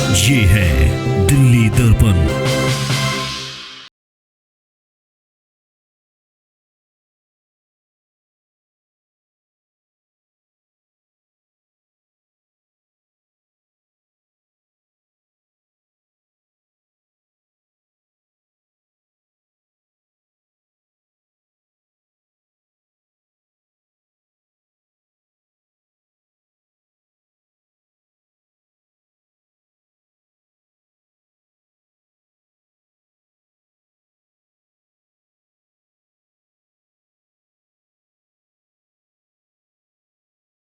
ये है दिल्ली दर्पण।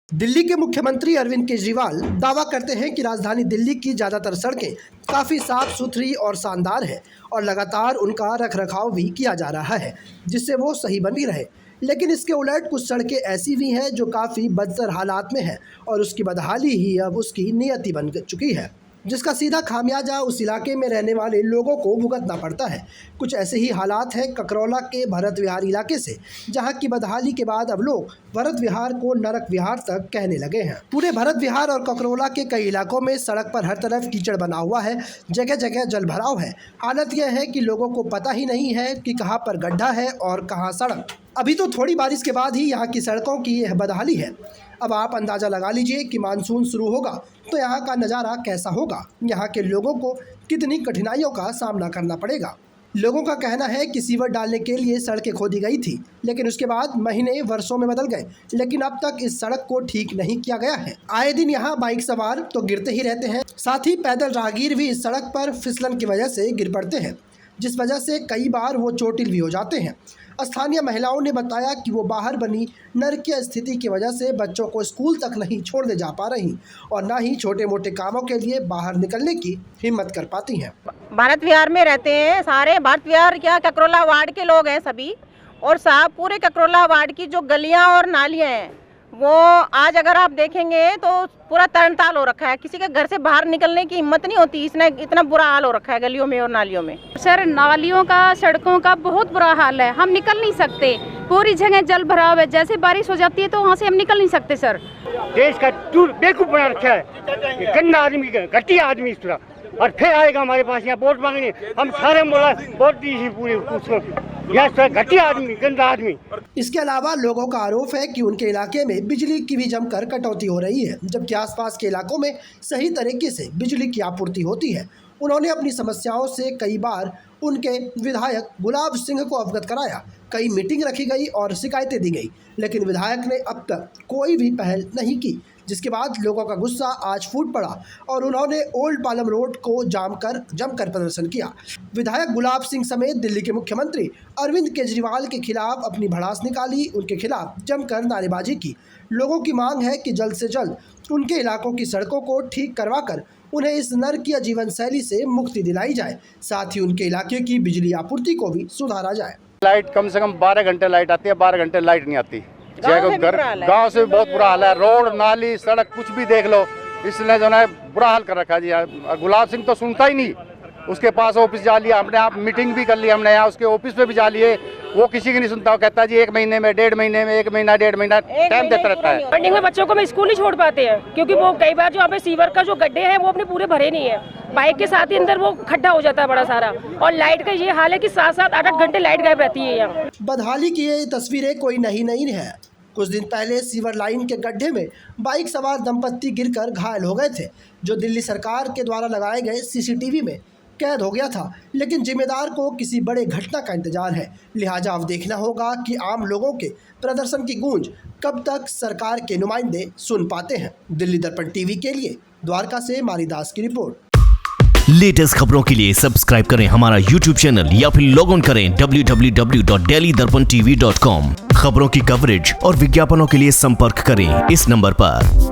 दिल्ली के मुख्यमंत्री अरविंद केजरीवाल दावा करते हैं कि राजधानी दिल्ली की ज़्यादातर सड़कें काफ़ी साफ सुथरी और शानदार है और लगातार उनका रखरखाव भी किया जा रहा है जिससे वो सही बनी रहे। लेकिन इसके उलट कुछ सड़कें ऐसी भी हैं जो काफ़ी बदतर हालात में हैं और उसकी बदहाली ही अब उसकी नियति बन चुकी है, जिसका सीधा खामियाजा उस इलाके में रहने वाले लोगों को भुगतना पड़ता है। कुछ ऐसे ही हालात हैं ककरौला के भरत विहार इलाके से, जहां की बदहाली के बाद अब लोग भरत विहार को नरक विहार तक कहने लगे हैं। पूरे भरत विहार और ककरौला के कई इलाकों में सड़क पर हर तरफ कीचड़ बना हुआ है, जगह जगह जल भराव है। हालत यह है कि लोगों को पता ही नहीं है कि कहाँ पर गड्ढा है और कहाँ सड़क। अभी तो थोड़ी बारिश के बाद ही यहाँ की सड़कों की यह बदहाली है। अब आप अंदाज़ा लगा लीजिए कि मानसून शुरू होगा तो यहाँ का नज़ारा कैसा होगा। यहाँ के लोगों को कितनी कठिनाइयों का सामना करना पड़ेगा। लोगों का कहना है कि सीवर डालने के लिए सड़कें खोदी गई थी, लेकिन उसके बाद महीने वर्षों में बदल गए, लेकिन अब तक इस सड़क को ठीक नहीं किया गया है। आए दिन यहाँ बाइक सवार तो गिरते ही रहते हैं, साथ ही पैदल राहगीर भी इस सड़क पर फिसलन की वजह से गिर पड़ते हैं, जिस वजह से कई बार वो चोटिल भी हो जाते हैं। स्थानीय महिलाओं ने बताया कि वो बाहर बनी नरकीय स्थिति की वजह से बच्चों को स्कूल तक नहीं छोड़ने जा पा रही और ना ही छोटे मोटे कामों के लिए बाहर निकलने की हिम्मत कर पाती हैं। भारत विहार में रहते हैं सारे, भारत विहार क्या ककरौला वार्ड के लोग हैं सभी, और साहब पूरे ककरौला वार्ड की जो गलियां और नालियां हैं वो आज अगर आप देखेंगे तो पूरा तरणताल हो रखा है। किसी के घर से बाहर निकलने की हिम्मत नहीं होती, इसने इतना बुरा हाल हो रखा है गलियों में और नालियों में। सर नालियों का, सड़कों का बहुत बुरा हाल है, हम निकल नहीं सकते। पूरी जगह जल भराव है, जैसे बारिश हो जाती है तो वहाँ से हम निकल नहीं सकते। सर देश का बेवकूफ बना रखा है, गंदा आदमी, घटिया आदमी इस तरह, और फिर आएगा हमारे पास यहाँ वोट मांगने। हम सारे बोला वोट दी थी पूरे, यह घटिया आदमी, गंदा आदमी। इसके अलावा लोगों का आरोप है कि उनके इलाके में बिजली की भी जमकर कटौती हो रही है, जबकि आसपास के इलाकों में सही तरीके से बिजली की आपूर्ति होती है। उन्होंने अपनी समस्याओं से कई बार उनके विधायक गुलाब सिंह को अवगत कराया, कई मीटिंग रखी गई और शिकायतें दी गई, लेकिन विधायक ने अब तक कोई भी पहल नहीं की, जिसके बाद लोगों का गुस्सा आज फूट पड़ा और उन्होंने ओल्ड पालम रोड को जमकर प्रदर्शन किया। विधायक गुलाब सिंह समेत दिल्ली के मुख्यमंत्री अरविंद केजरीवाल के खिलाफ अपनी भड़ास निकाली, उनके खिलाफ जमकर नारेबाजी की। लोगों की मांग है कि जल्द से जल्द उनके इलाकों की सड़कों को ठीक करवाकर उन्हें इस नरकीय जीवन शैली से मुक्ति दिलाई जाए, साथ ही उनके इलाके की बिजली आपूर्ति को भी सुधारा जाए। लाइट कम से कम 12 घंटे लाइट आती है, 12 घंटे लाइट नहीं आती। गांव से भी बहुत बुरा हाल है, रोड नाली सड़क कुछ भी देख लो, इसलिए जो है बुरा हाल कर रखा है जी। गुलाब सिंह तो सुनता ही नहीं, उसके पास ऑफिस जा लिया हमने, आप मीटिंग भी कर ली हमने, यहाँ उसके ऑफिस पे भी जा लिए, वो किसी की नहीं सुनता। वो कहता है जी 1 महीने में, 1.5 महीने में, 1 महीना 1.5 महीना टाइम देता रहता है। फंडिंग में बच्चों को हम स्कूल नहीं छोड़ पाते हैं, क्योंकि वो कई बार जो यहाँ पे सीवर का जो गड्ढे हैं वो अपने पूरे भरे नहीं है, बाइक के साथ ही अंदर वो खड्डा हो जाता है बड़ा सारा। और लाइट का ये हाल है कि 7-7, 8-8 घंटे लाइट गायब रहती है यहाँ। बदहाली की ये तस्वीरें कोई नहीं है। कुछ दिन पहले सीवर लाइन के गड्ढे में बाइक सवार दंपत्ति गिरकर घायल हो गए थे, जो दिल्ली सरकार के द्वारा लगाए गए CCTV में कैद हो गया था, लेकिन जिम्मेदार को किसी बड़े घटना का इंतजार है। लिहाजा अब देखना होगा कि आम लोगों के प्रदर्शन की गूंज कब तक सरकार के नुमाइंदे सुन पाते हैं। दिल्ली दर्पण TV के लिए द्वारका से मारीदास की रिपोर्ट। लेटेस्ट खबरों के लिए सब्सक्राइब करें हमारा YouTube चैनल या फिर लॉग इन करें www.delhidarpantv.com। खबरों की कवरेज और विज्ञापनों के लिए संपर्क करें इस नंबर पर।